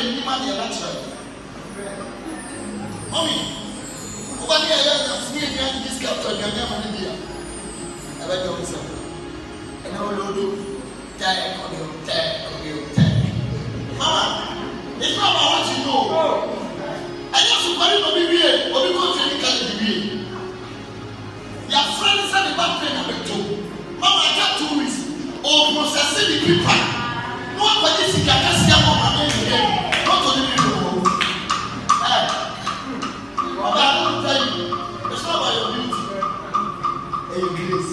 game, you money natural. Mommy, over there, I'm seeing this captain, you're never in here. I like your son. And I will do tag on you. Mama, it's not about what you know. I just want to be weird, or we go to any kind of degree. Your friends are the back pain number 2. Mama, I got 2 weeks. Oh, processing the people. No one but this is a cassia on my name. Not to the people. Mama, I don't tell you. It's not about your beauty. And your grace.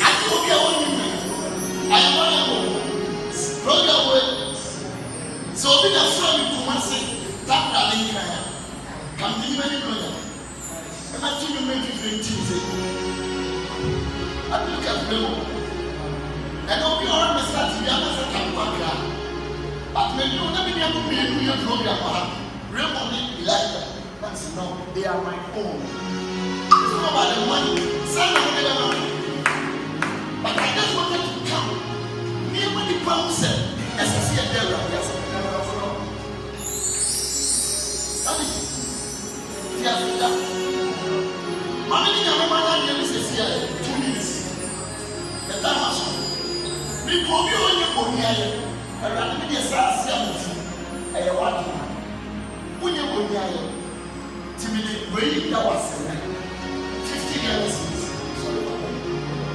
I don't care what you mean. I am one of them. Strong away. So, be a friend to myself. That running in my hand. Come to me, brother. And I think you make different things. I look at them. And I'll be all the start to be able to come back. But when you never be able to be a new program, Raymond, Elijah, that's no, they are my own. It's not about the money. Some of them are money. But I just wanted to come. Near money pounds, as I see a devil. How many of them are here? 2 minutes. The time has come. We go on your own here. I ran with your size. I am watching. When you go here, Timothy, where you was 50 years.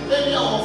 Maybe I will